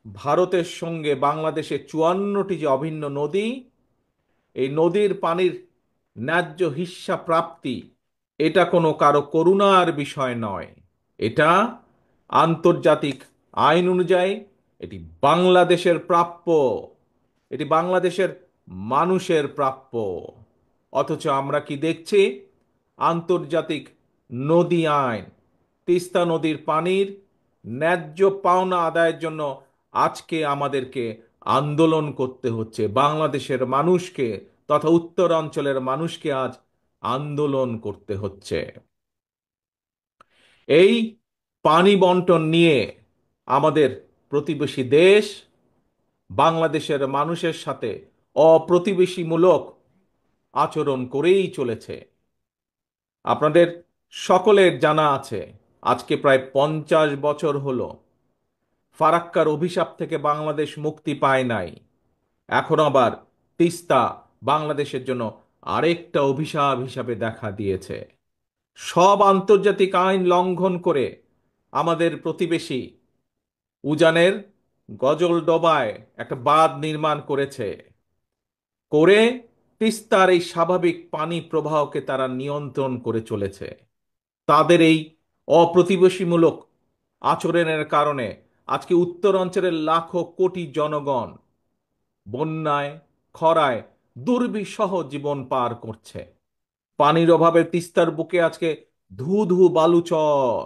ভারতের সঙ্গে বাংলাদেশের 54টি যে অভিন্ন নদী, এই নদীর পানির ন্যায্য হিস্যা প্রাপ্তি এটা কোনো কারো করুণার বিষয় নয়। এটা আন্তর্জাতিক আইন অনুযায়ী এটি বাংলাদেশের প্রাপ্য, এটি বাংলাদেশের মানুষের প্রাপ্য। অথচ আমরা কি দেখছি? আন্তর্জাতিক নদী আইন, তিস্তা নদীর পানির ন্যায্য পাওনা আদায়ের জন্য আজকে আমাদেরকে আন্দোলন করতে হচ্ছে। বাংলাদেশের মানুষকে তথা উত্তরাঞ্চলের মানুষকে আজ আন্দোলন করতে হচ্ছে। এই পানি বন্টন নিয়ে আমাদের প্রতিবেশী দেশ বাংলাদেশের মানুষের সাথে অপ্রতিবেশীমূলক আচরণ করেই চলেছে। আপনাদের সকলের জানা আছে, আজকে প্রায় 50 বছর হলো ফারাক্কার অভিশাপ থেকে বাংলাদেশ মুক্তি পায় নাই। এখন আবার তিস্তা বাংলাদেশের জন্য আরেকটা অভিশাপ হিসাবে দেখা দিয়েছে। সব আন্তর্জাতিক আইন লঙ্ঘন করে আমাদের প্রতিবেশী উজানের গজলডোবায় একটা বাঁধ নির্মাণ করেছে, করে তিস্তার এই স্বাভাবিক পানি প্রবাহকে তারা নিয়ন্ত্রণ করে চলেছে। তাদের এই অপ্রতিবেশীমূলক আচরণের কারণে আজকে উত্তরাঞ্চলের লাখো কোটি জনগণ বন্যায়, খরায় দুর্বিষহ জীবন পার করছে। পানির অভাবে তিস্তার বুকে আজকে ধু ধু বালুচর,